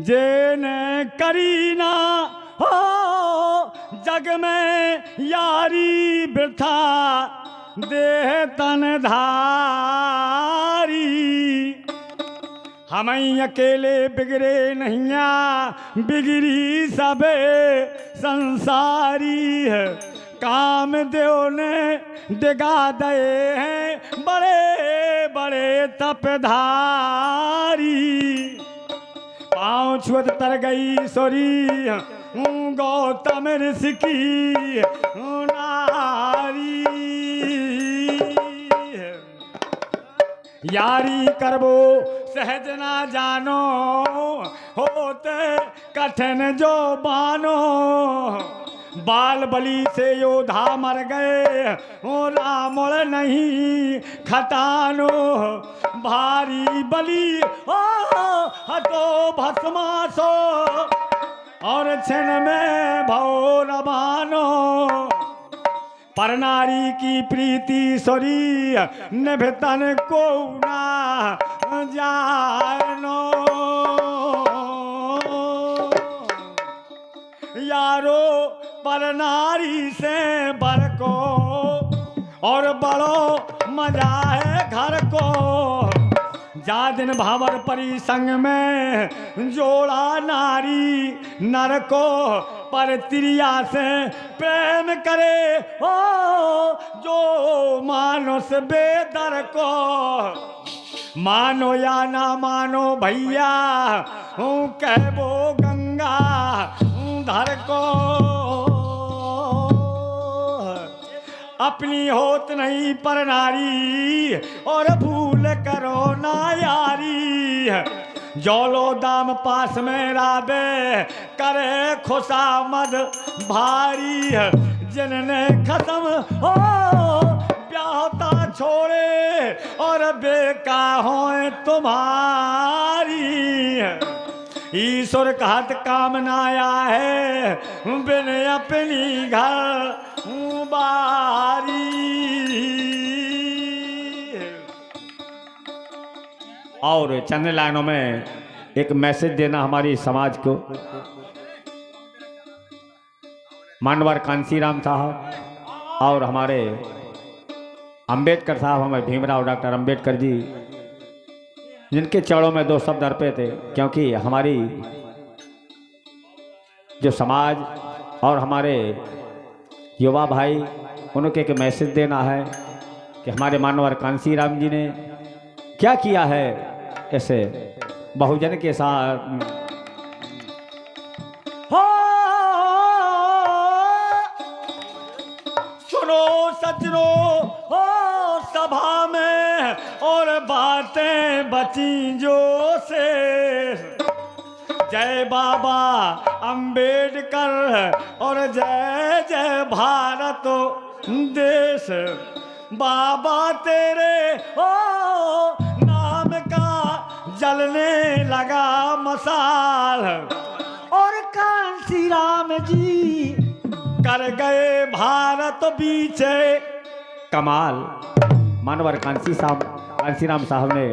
जेने करीना हो जग में यारी बिठा देह तन धारी। हम अकेले बिगड़े नैया बिगड़ी सबे संसारी है। काम देव ने दिगा दे हैं बड़े बड़े तपधारी। पाँव छुअत तर गई सोरी गौतम ऋषि की नारी। यारी करबो सहज ना जानो होते कठिन जो बानो। बाल बलि से योद्धा मर गए हो रामोल नहीं खटानो। भारी बलि हतो भस्मासो और क्षण में भौ रवानो। पर नारी की प्रीति सोरी निभतन को ना जानो। यारो पर नारी से बर को और बड़ो मजा है घर को। जा दिन भावर परी संग में जोड़ा नारी नर को। पर तिरिया से प्रेम करे हो जो मानुष बेदर को। मानो या ना मानो भैया हूँ कहबो गंगा धर को। अपनी होत नहीं पर नारी और भूल करो ना यारी। जौलो दाम पास में राबे करे खुशामद भारी। जिनने खत्म हो ब्याहता छोड़े और बेका होए तुम्हारी। ईश्वर कहत काम ना आया है बिन अपनी घर बारी। और चंद लाइनों में एक मैसेज देना हमारी समाज को। मानवर कांसीराम साहब और हमारे अंबेडकर साहब, हमें भीमराव डॉक्टर अंबेडकर जी, जिनके चरणों में दो शब्द अर्पित थे। क्योंकि हमारी जो समाज और हमारे युवा भाई उनको एक मैसेज देना है कि हमारे मानवर कांसीराम जी ने क्या किया है ऐसे बहुजन के साथ। हो सुनो सजनो हो सभा में और बातें बची जो से। जय बाबा अंबेडकर और जय जय भारत देश। बाबा तेरे नाम का जलने लगा मसाल और कांसीराम जी कर गए भारत बीचे कमाल। मानवर कांसीराम साहब ने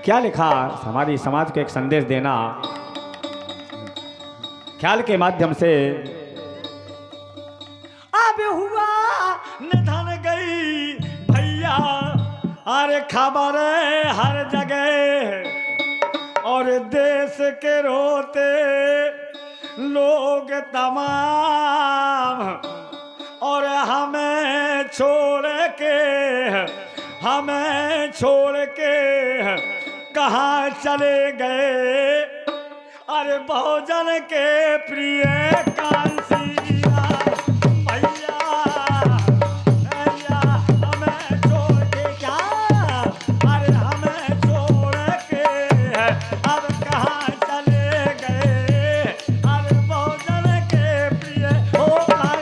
क्या लिखा, हमारी समाज को एक संदेश देना ख्याल के माध्यम से। अब हुआ निधन गई भैया अरे खबर हर जगह और देश के रोते लोग तमाम। और हमें छोड़ के कहाँ चले गए अरे बहुजन के प्रिय कांसीराम भैया। हमें छोड़ के क्या अरे हमें छोड़ के अब कहाँ चले गए अरे बहुजन के प्रिय कांसीराम।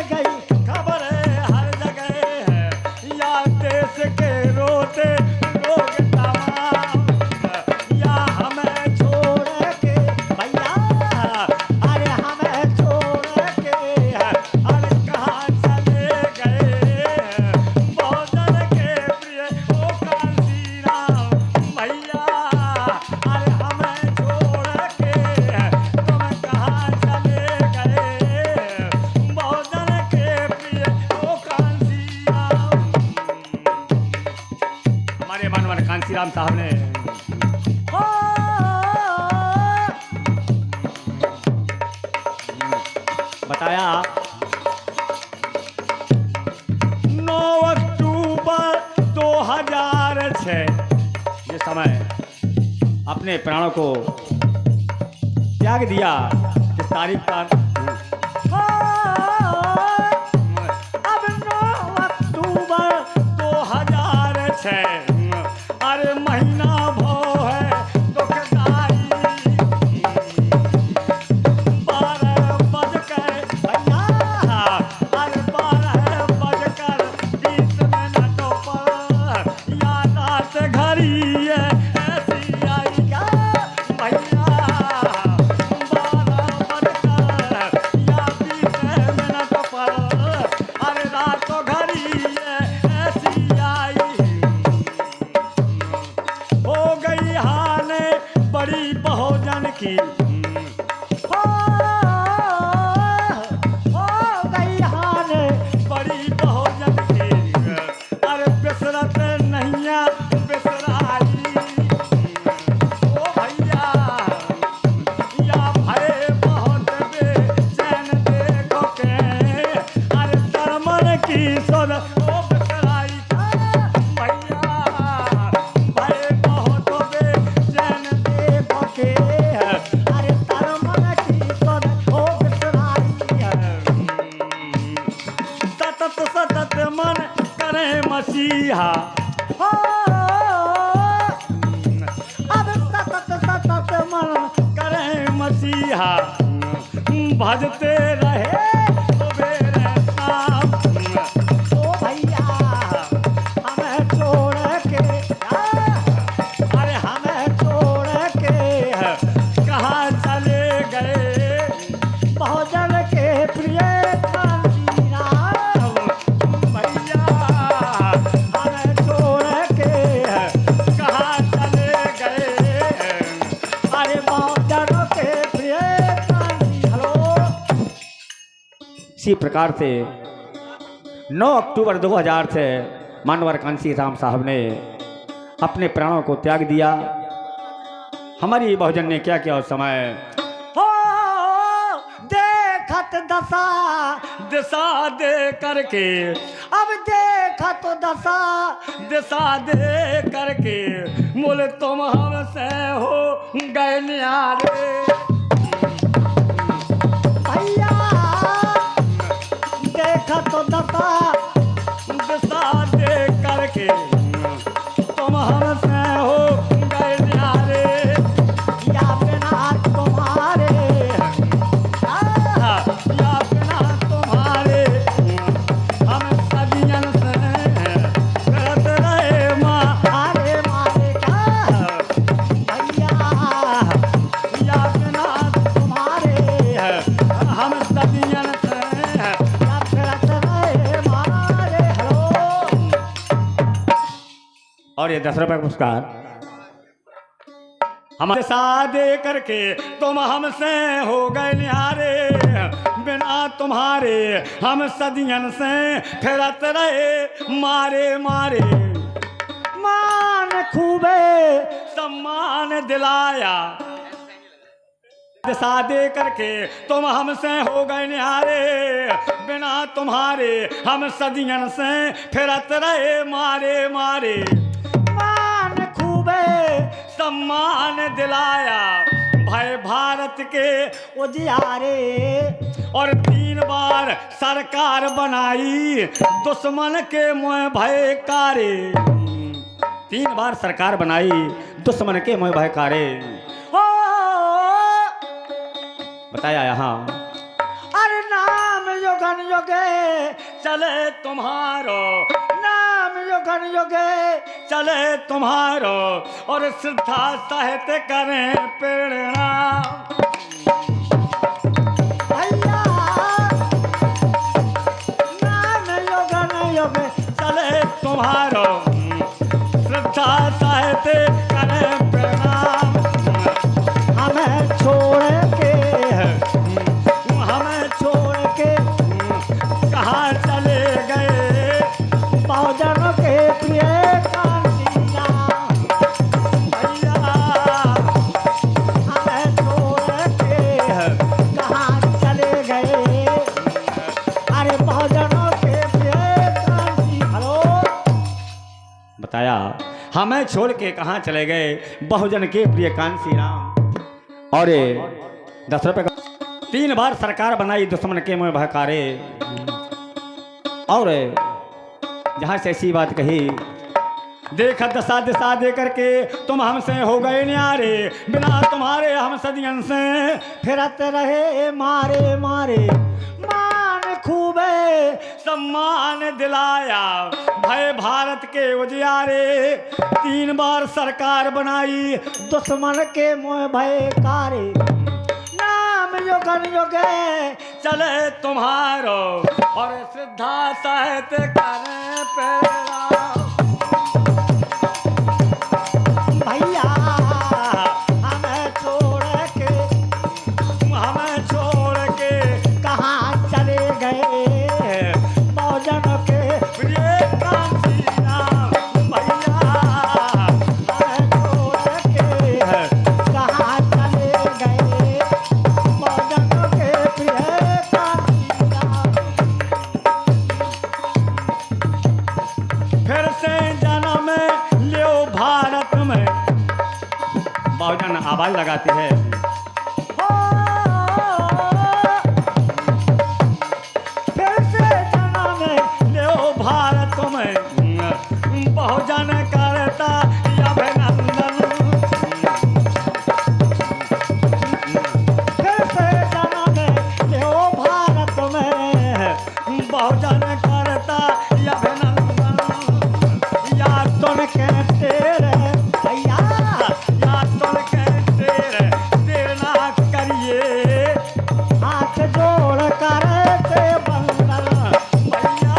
गई खबर हर जगह है या देश के रोते लोग तमाम। साहब ने बताया 9 अक्टूबर 2006 ये समय अपने प्राणों को त्याग दिया। इस तारीख पर अब 9 अक्टूबर 2006 अरे महीना भो है दुखदाई 12 बजकर भैया अरे 12 बजकर 20 मिनटों पर याद आते घड़ी है ऐसी आई क्या भैया 12 बजकर या 20 मिनटों पर अरे रात को घड़ी है ऐसी आई हो गई हाल बड़ी बहुजन की हो गई हाल बड़ी बहुजन की अरे बिसरत नैया बिसराई ओ भैया या भरे बहुत बेचैन देखो के अरे तरमन की सुर ओ बिसराई भैया भरे बहुत बेचैन देखो के अरे तरमन की सुर ओ बिसराई सतत सतत मन करे मसीहा हो अब सतत सतत मन करे मसीहा भजते रहे सुबेरे शाम ओ भैया हमें छोड़ के अरे हमें छोड़ के कहाँ चले गए बहुजन के प्रिय कांसी राम भैया हमें छोड़ के कहाँ चले गए अरे बहुजन के प्रिय कांसी हेलो इसी प्रकार से 9 अक्टूबर 2000 से मानवर कांसी राम साहब ने अपने प्राणों को त्याग दिया। हमारी बहुजन ने क्या किया उस समय हो देखत दशा दिशा दे करके अब देखत दशा दिशा दे करके बोले तुम हमसे हो गए न्यारे भैया देखत दशा दिशा दे करके तुम हमसे हो गए न्यारे या बिना तुम्हारे या बिना तुम्हारे हम सदियन से करत रहे मारे मारे का भैया या बिना तुम्हारे हम सदियन से करत रहे मारे हेलो और ये 10 रुपये का पुरस्कार हमारे साथ दे करके तुम हमसे हो गए निहारे बिना तुम्हारे हम सदियन से फिरत रहे मारे मारे मान खूबे सम्मान दिलाया दिशा दे करके तुम हमसे हो गए निहारे बिना तुम्हारे हम सदियन से फिरत रहे मारे मारे मान खूबे सम्मान दिलाया भाई भारत के उजियारे और 3 बार सरकार बनाई दुश्मन के मुँह भय कारे 3 बार सरकार बनाई दुश्मन के मुँह भय कारे बताया यहाँ अरे नाम युगन युगे चले तुम्हारो नाम युगन युगे चले तुम्हारो और श्रद्धा साहित्य करें प्रेरणा भैया नाम युगन युगे चले तुम्हारो श्रद्धा साहित्य करें प्रणाम हमें छोड़ के कहाँ चले गए बहुजनों के प्रिय कांसी राम बताया हमें छोड़ के कहाँ चले गए बहुजन के प्रिय कांसी राम। और 10 रुपये का 3 बार सरकार बनाई दुश्मन के मुँह बहकारे। और जहाँ से ऐसी बात कही, देखा दशा दिशा दे करके तुम हमसे हो गए न्यारे, बिना तुम्हारे हम सदियन से फिरत रहे मारे मारे। मान खूबे सम्मान दिलाया भय भारत के उजियारे, 3 बार सरकार बनाई दुश्मन के मुँह भय कारे। नाम युगन युगे चले तुम्हारो और श्रद्धा साहित्य करे पेरा। भैया हमें छोड़ के कहाँ चले गए बहुजन के प्रिय कांसी राम। भैया हमें छोड़ के कहाँ चले गए बहुजन के प्रिय कांसी राम। फिर से जन्म लियो भारत में, बहुजन आवाज लगाती है। फिर से जन्म लियो भारत में, बहुजन करता अभिनंदन। फिर से जन्म लियो भारत में, बहुजन करता अभिनंदन। या तुम कहते रहे भैया, या तुम कहते रहे देर ना करिए, हाथ जोड़ करते बंदन। भैया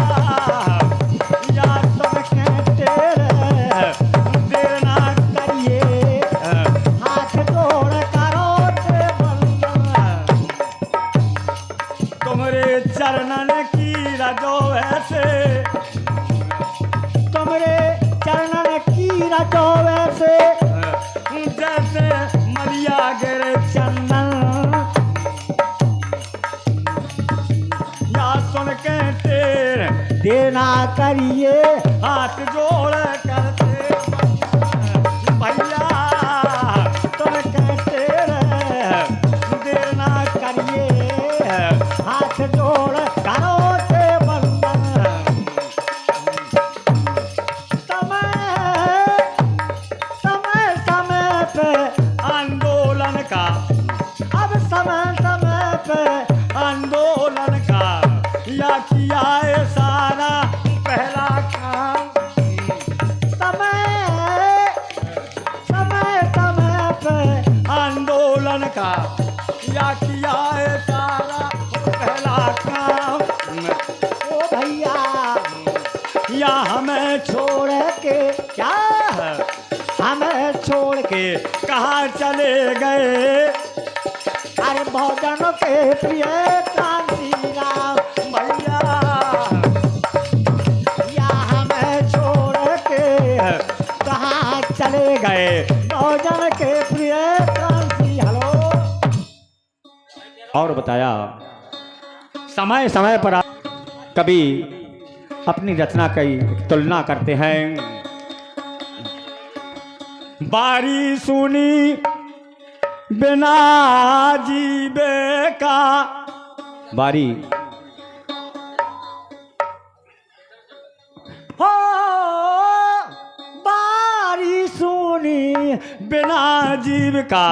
या तुम कहते रहे देर ना करिए, हाथ जोड़ करते बंदन। तुम्हारे चरणन की रजो ऐसे, तुम्हारे चरणन की रजो वैसे, जैसे मलिया गिरे चंदन। या सुन के तेर देना करिए, हाथ जोड़ करते भैया तुम कहते रहे देना करिए, हाथ जोड़ करो ते बंदन। समय पे आंदोलन का, अब समय पे आंदोलन का, या किया है सारा पहला काम। समय पे आंदोलन का, या किया है सारा पहला काम। ओ भैया या हमें छोड़ के, क्या हमें छोड़ के कहाँ चले गए अरे बहुजन के प्रिय कांसी राम। भैया या हमें छोड़ के कहाँ चले गए बहुजन के प्रिय कांसी। हेलो। और बताया समय समय पर कभी अपनी रचना की तुलना करते हैं। बारी सुनी बिना जीवे का, बारी हो बारी सुनी बिना जीव का,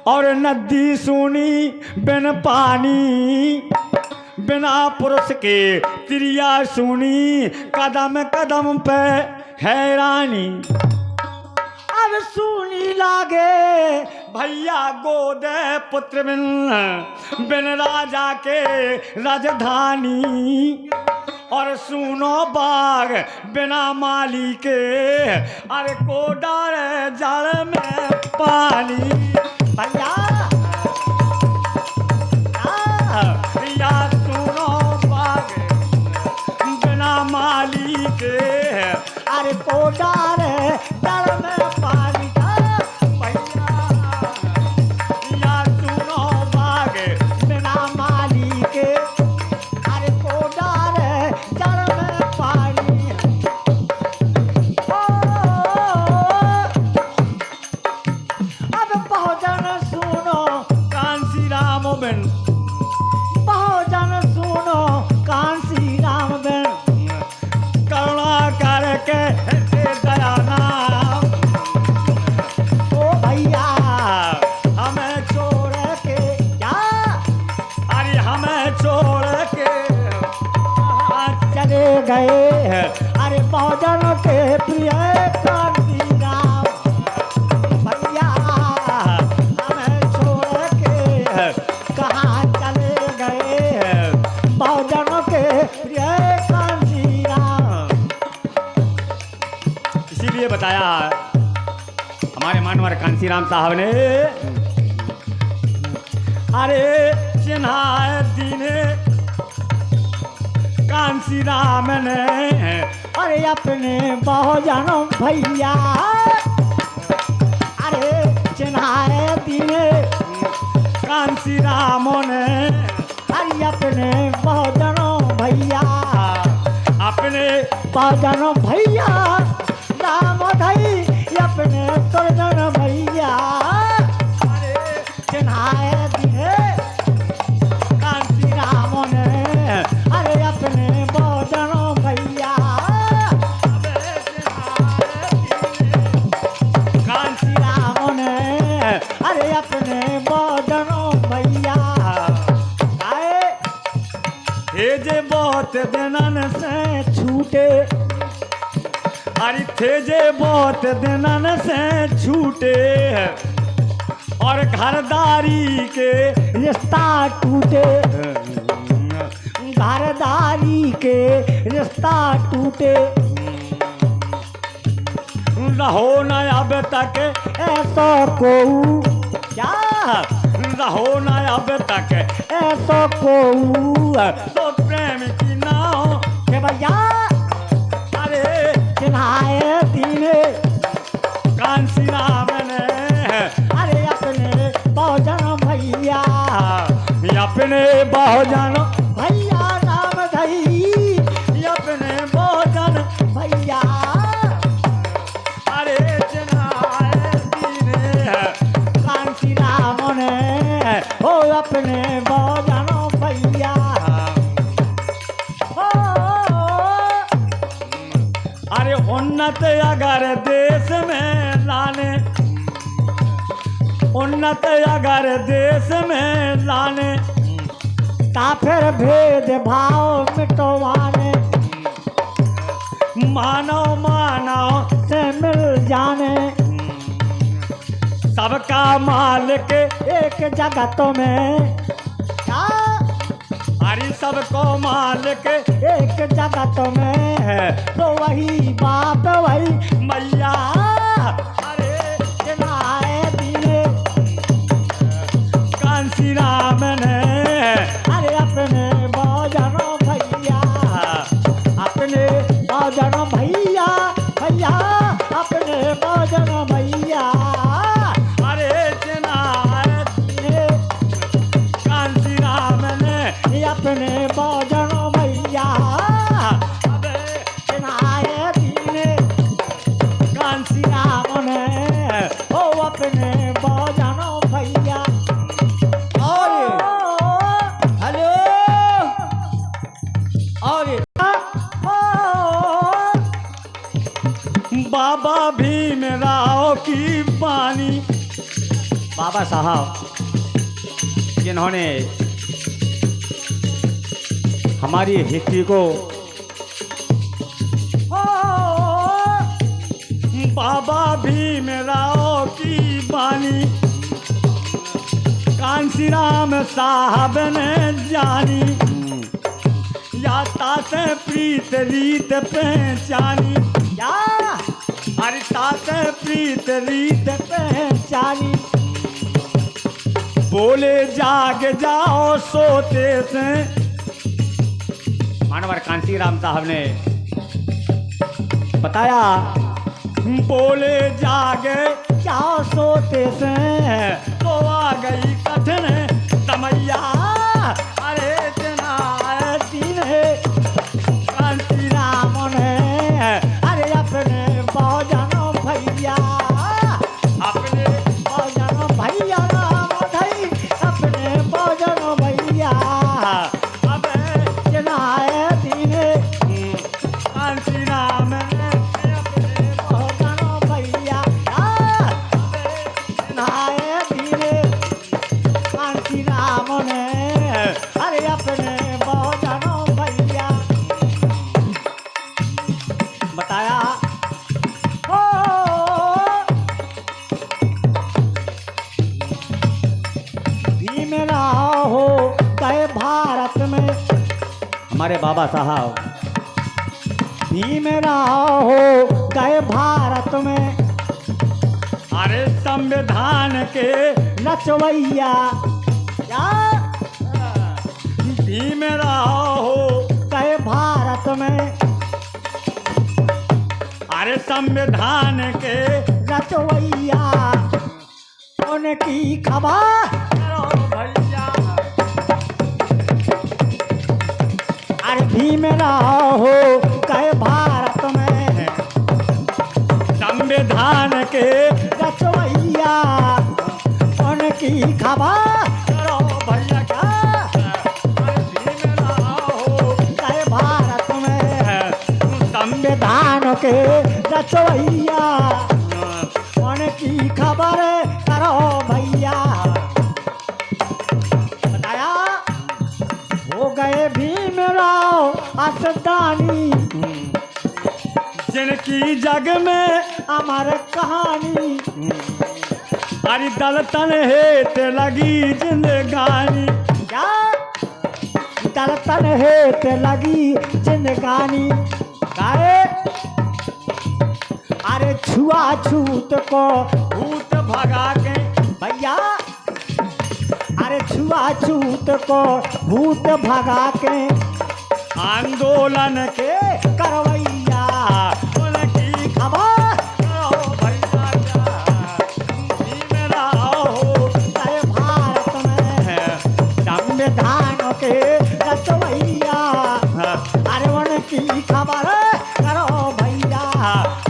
और नदी सुनी बिन पानी, बिना पुरुष के त्रिया सुनी कदम कदम पे हैरानी। अब सुनी लागे भैया गोद पुत्र बिन राजा के राजधानी, और सुनो बाग बिना माली के अरे को डारे जल में पानी। भैया या सुनो बाग बिना माली के अरे को डारे जल में पानी। भैया या सुनो बाग बिना माली के अरे को डारे जल में पानी। छोड़ के चले गए। अरे बहुजन के प्रिय कांसी राम भैया हमें छोड़ के कहाँ चले गए। बहुजन के प्रिय कांसी राम। इसीलिए बताया हमारे मानवर कांसी राम साहब ने, अरे चिन्हाए दीने कांसी राम ने, अरे अपने बहुजन भैया। अरे चिन्हाए दीने कांसी राम ने, अरे अपने बहुजन भैया। अपने बहुजन भैया राम धई अपने सुरजन भैया। अरे चिन्हाए दिए कांसी राम ने, अरे अपने बहुजन भैया। कांसी राम ने, अरे अपने बहुजन भैया। हे जे बहुत दिनन से छूटे, अरे थे जे बहुत दिनन से छूटे, और घरदारी के रिश्ता टूटे। घरदारी के रिश्ता टूटे। रहो न अब तक ऐसा कोऊ, क्या रहो न अब तक ऐसा कोऊ, तो प्रेम की नाव के भैया। अरे चिन्हाए दीने कांसी राम ने, अरे अपने बहुजन भैया। अपने बहुजन भैया राम धई अपने बहुजन भैया। अरे चिन्हाए दीने कांसी राम ने, हो अपने बहुजन भैया। अरे उन्नत अगर देश में लाने, उन्नत अगर देश में लाने, ता फिर भेद भाव मिटवाने। मानव मानव से मिल जाने, सबका मालिक एक जगत में। क्या अरे सबको मालिक एक जगत में है, तो वही बाप वही मैया। अरे चिन्हाए दीने कांसी राम ने, अरे अपने बहुजन भैया। अपने बहुजन भैया भैया, अपने बहुजन भैया। अरे चिन्हाए दीने कांसी राम ने, अपने बहुजन भैया। अबे चिन्हाए दीने कांसी राम ने, हो अपने बहुजन भैया। और हेलो और बाबा भीमराव की बानी। बाबा साहब जिन्होंने हमारी हिस्ट्री को, बाबा भीमराव की बानी कांसी राम साहब ने जानी। याता से प्रीत रीत पहचानी, या अरे ताते प्रीत रीत पहचानी। बोले जाग जाओ सोते से, मानवर कांसी राम साहब ने बताया। बोले जागे जाओ सोते से, तो आ गई कठिन समैया। अरे जना दिन कांसी राम ने, अरे अपने बहुजन भैया, अपने बहुजन भैया राम धई, अपने बहुजन भैया। अब जना दिन कांसी राम ने, अपने बहुजन भैया। जना दिन कांसी राम ने, अरे अपने भीम राहो गए भारत में, हमारे बाबा साहब भीम राहो गए भारत में, अरे संविधान के रचवैया क्या भीम राहो गए भारत में, अरे संविधान के रचवैया उनकी खबर भैया। अरे भीम राहो गए भारत में, संविधान के रचवैया उनकी खबर भैया क्या भीम राहो गए भारत में, संविधान संविधान के रचवैया उनकी खबर करो भैया। बताया हो गए भीमराव असदानी, जिनकी जग में अमर कहानी, अरे दलतन हेत लगी जिंदगानी। क्या दलतन हेत लगी जिंदगानी, गाए अरे छुआछूत को भूत भगा के भैया, अरे छुआछूत को भूत भगा के आंदोलन के करवैया उनकी खबर भैया क्या भीम राहो गए भारत में, संविधान के रचवैया अरे उनकी खबर करो भैया।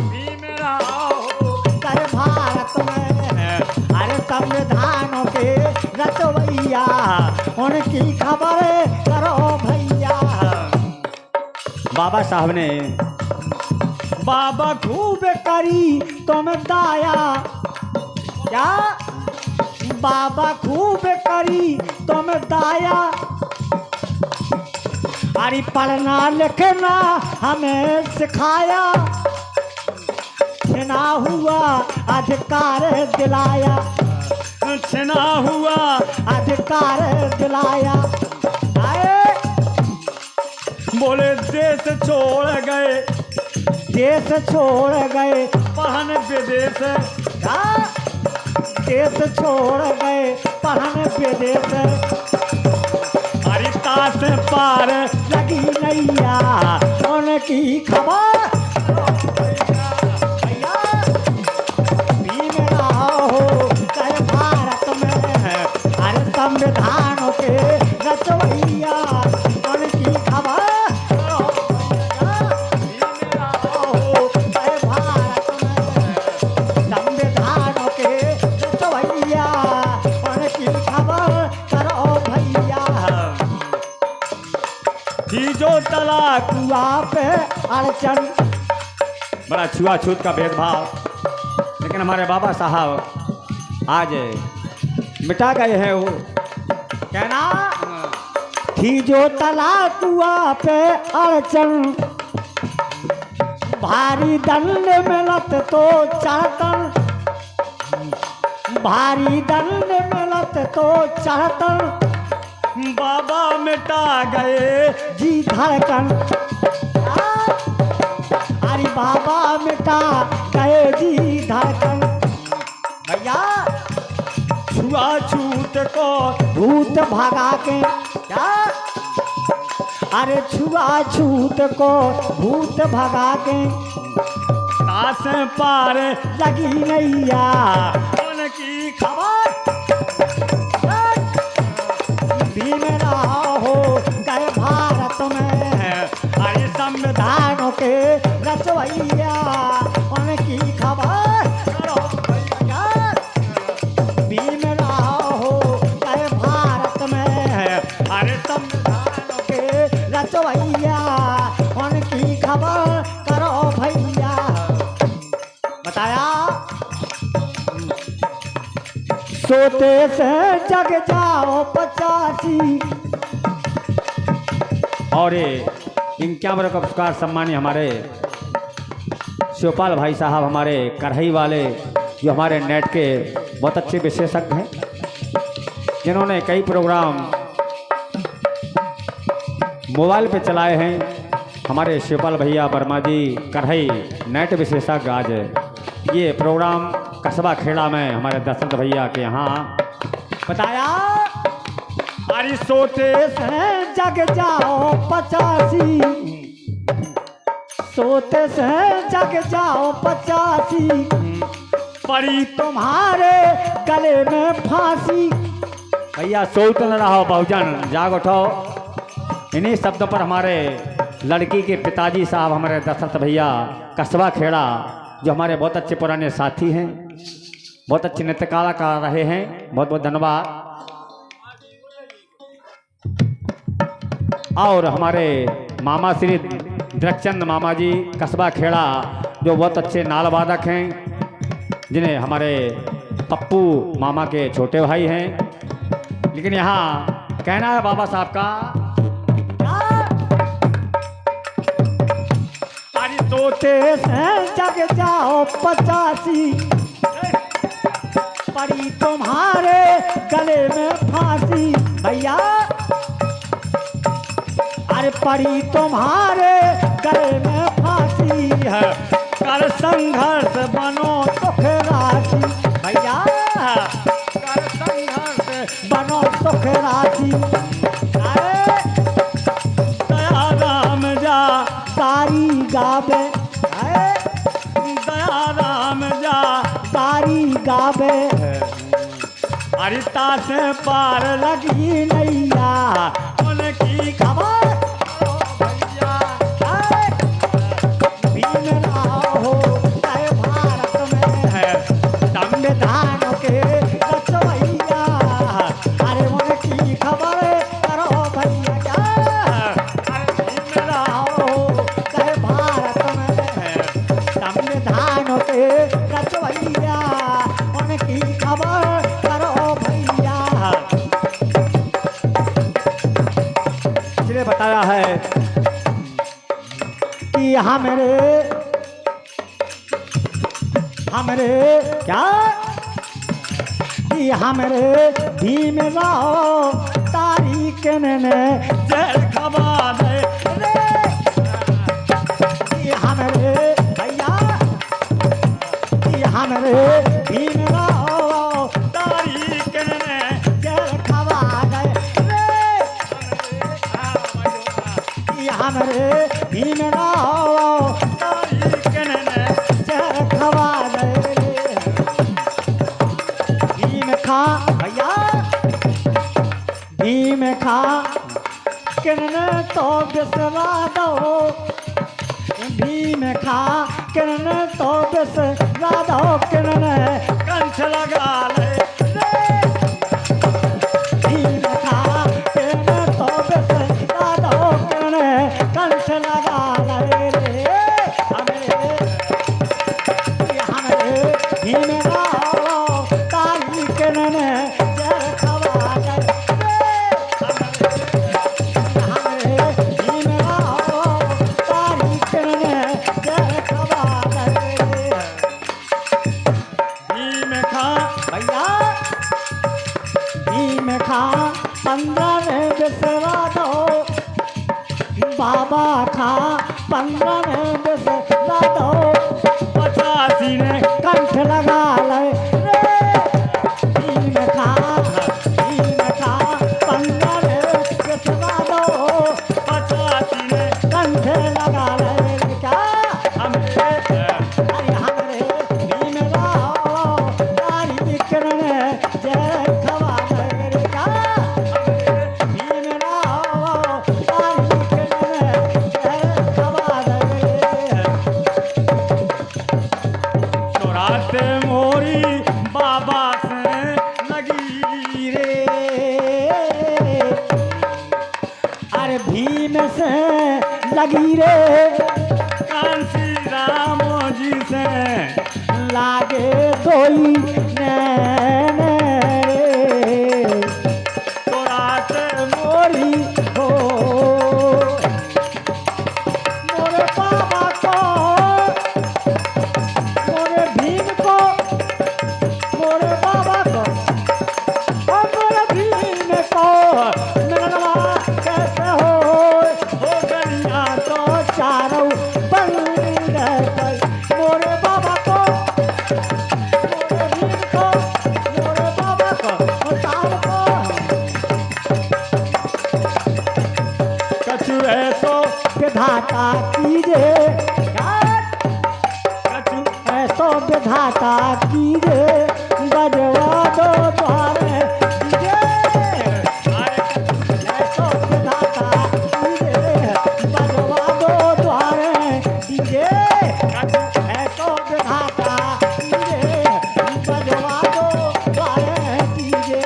भीम राहो गए भारत में, अरे संविधान के रचवैया उनकी खबर करो भैया। बाबा साहब ने बाबा खूब करी तुम दाया, क्या बाबा खूब करी तुम दाया, अरे पढ़ना लिखना हमें सिखाया, छिना हुआ अधिकार दिलाया, छिना हुआ अधिकार दिलाया। आए बोले देश छोड़ गए देश छोड़ गए, पहन विदेश। क्या देश छोड़ गए पढ़न विदेश, हरिता से पार लगी नैया उनकी खबर भैया। भीम राहो गए भारत में, अरे संविधान के रचवैया उनकी खबर भीम राहो गए भारत में, संविधान के रचवैया उनकी खबर करो भैया। थी जो तलाक कुआ पे अड़चन, बड़ा छुआछूत का भेदभाव, लेकिन हमारे बाबा साहब आज मिटा गए हैं वो। कहना थी जो तला कुआ पे अड़चन, भारी दंड मिलत तो चढ़तन, भारी दंड मिलत तो चढ़तन, बाबा मिटा गए जी धड़कन। अरे बाबा मिटा गए जी धड़कन भैया, छुआछूत को भूत भगा के। क्या अरे छुआछूत को भूत भगा के, तास पार लगी नैया उनकी खबर भीम राहो गए भारत में, अरे संविधान के रचवैया उनकी खबर भैया। भीम राहो गए भारत में, अरे संविधान के रचवैया उनकी खबर करो भैया। बताया सोते से जग जाओ 85, और ये इक्यावन का पुरस्कार सम्मानी हमारे शिवपाल भाई साहब, हमारे कढ़ाई वाले, जो हमारे नेट के बहुत अच्छे विशेषज्ञ हैं। जिन्होंने कई प्रोग्राम मोबाइल पे चलाए हैं, हमारे शिवपाल भैया वर्मा जी कढ़ई नेट विशेषज्ञ आज ये प्रोग्राम कस्बा खेड़ा में हमारे दशरथ भैया के यहाँ बताया। अरे सोते से जग जाओ 85, सोते से जग जाओ 85, पड़ी तुम्हारे गले में फांसी। भैया सोते न रहो बहुजन जाग उठो। इन्हीं शब्दों पर हमारे लड़की के पिताजी साहब हमारे दशरथ भैया कस्बा खेड़ा, जो हमारे बहुत अच्छे पुराने साथी हैं, बहुत अच्छे नृत्य कलाकार रहे हैं, बहुत बहुत धन्यवाद। और हमारे मामा श्री द्रकचंद मामा जी कस्बा खेड़ा, जो बहुत अच्छे नाल वादक हैं, जिन्हें हमारे पप्पू मामा के छोटे भाई हैं। लेकिन यहाँ कहना है बाबा साहब का, अरे सोते से जग जाओ 85, पड़ी तुम्हारे गले में फांसी। भैया अरे पड़ी तुम्हारे गले में फांसी है, कर संघर्ष बनो सुख राशि। भैया कर संघर्ष बनो सुख राशि। दया राम जा तारी गावे, दया राम जा तारी गावे, अरिता से पार लगी नैया, उनकी खबर संविधान के रचवैया। अरे उनकी खबर करो भैया, अरे भारत में संविधान के रचवैया, उनकी खबर करो भैया। इसलिए बताया है कि हमरे क्या कि हमरे भीमराव तारीख ने जल खबा दे रे, कि हमरे भैया कि हमरे भीमराव तारीख ने जल खबा दे रे, कि हमरे भीमराव तारीख ने जल खबा दे। भैया भीम खा किरण तो बिसरा दो, भीम खा किरण तो बिसरा दो, किरण कंठ लगा ले रे, भीम खा किरण तो बिसरा दो, किरण कंठ लगा ले रे। हमें भीम बाबा खा 15 में बिसरा दो, 85 ने कंठ लगा ले रे, भीम खा 15 में बिसरा दो, 85 ने कंठ लगा ले। क्या हमरे भीमराव तारीख ने जय खबा दे, क्या मोरी बाबा से लगी रे, अरे भीम से लगी रे, कांसी राम जी से लागे दोई नैन रे, तो रात मोरी हो मोरे बाबा को, मोरे भीम को, मोरे बाबा को, मोरे भीम विधाता कीजे, ऐसो विधाता कीजे, बजवा दो द्वारे कीजे, ऐसो विधाता कीजे, बजवा दो द्वारे कीजे, ऐसो विधाता कीजे, बजवा दो द्वारे कीजे।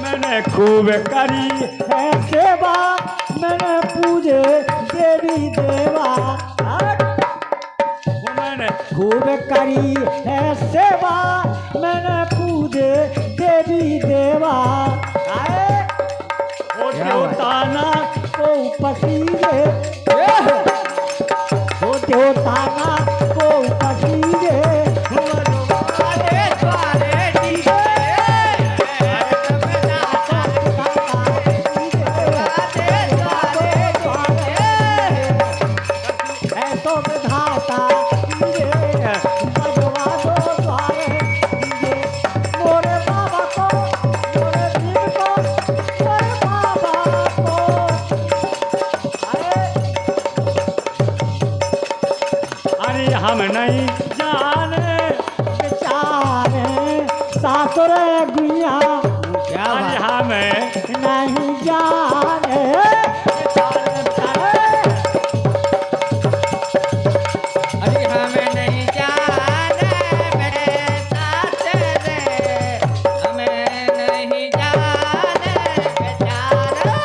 मैंने खूब करी है सेवा, मैंने पूजे देवी देवा, मैंने खूब करी है सेवा, मैंने पूजे देवी देवा। आए ओ देवताना को पसीजे, ओ देवताना को पसीजे, ऐसो विधाता कीजे, बजवा दो द्वारे कीजे। मोरे बाबा को, मोरे भीम को, मोरे बाबा को, अरे हम नहीं जाने बेचारे सासुर गुइया, अरे हम नहीं जाने अरे हमें नहीं जाने बेचारे रे, हमें नहीं जाने बेचारे,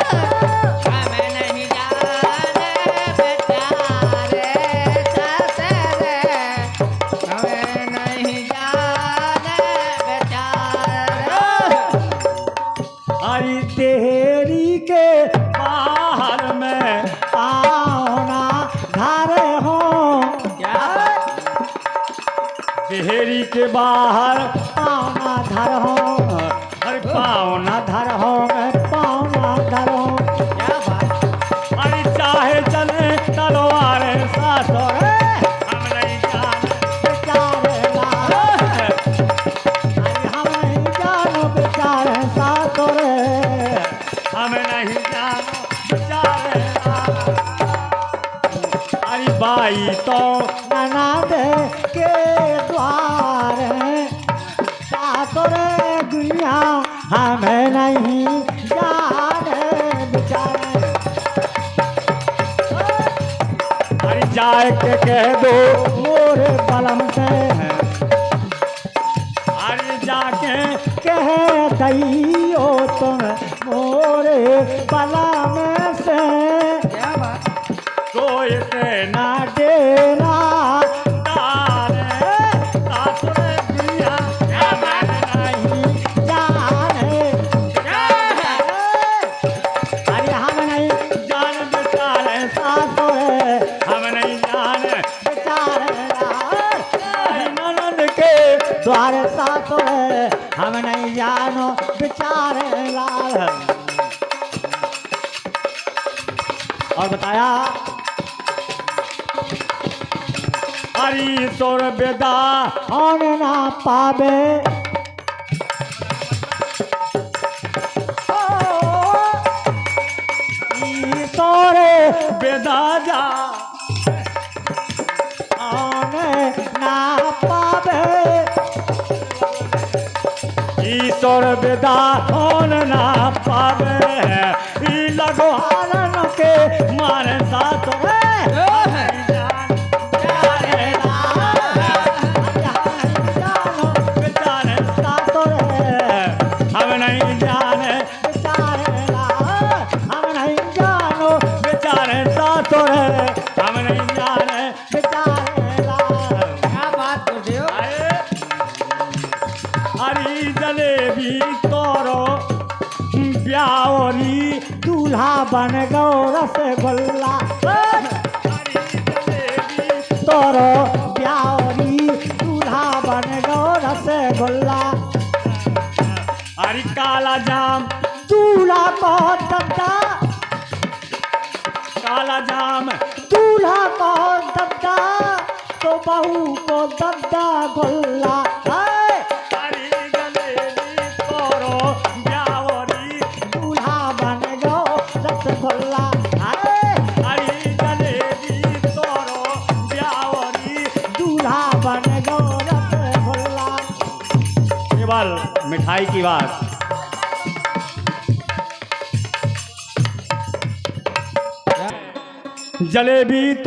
हमें नहीं जाने बेचारे सासे रे, हमें नहीं जाने बेचारे। हरी तेरी के बाहर में पावना धारे हो, देहरी के बाहर पावना धर हो, अरे पावना धर हो, मैं पावना धर हो। क्या बात, अरे चाहे चले तलवार सासुर हम नहीं जाने बेचारे लाल, अरे हम नहीं जानो बेचारे सासुरे, हम नहीं जानो बेचारे अरे बाई तो ननद के द्वारे सासुरे गुइया, हमें नहीं जाने बेचारे। अरे जाए के कह दो मोरे बलम से अरे जाके कह दइयो तुम मोरे बलम से, क्या बात, तो इसे ना ना डेरा डाले सासुर दुनिया हम नहीं जाने, अरे हम नहीं जान बेचारे सासुरे हम नहीं जाने बेचारे लाल, ननद के द्वारे सासुरे हम नहीं जानो बेचारे लाल। और बताया हरी तोर बेदा कौन ना पावे, तोरे बेदा जा कौन ना पावे, ईश्वर बेदा कौन ना पावे ई लगवान के मारे साथ बेचारे हम नहीं जाने बेचारे साथ हम नहीं जाने क्या बात करते हो, हरी जलेबी तोरो ब्यावरी दूल्हा बन गो रसगुल्ला, हरी जलेबी तोरो ब्यावरी दूल्हा बन गो रसगुल्ला, हरी काला जाम दूल्हा को दद्दा, काला जाम दूल्हा को दद्दा, तो बहू को दद्दा गुल्ला, हरी जलेबी तोरो ब्यावरी दूल्हा बन गो रसगुल्ला, हरी मिठाई की बात। जलेबी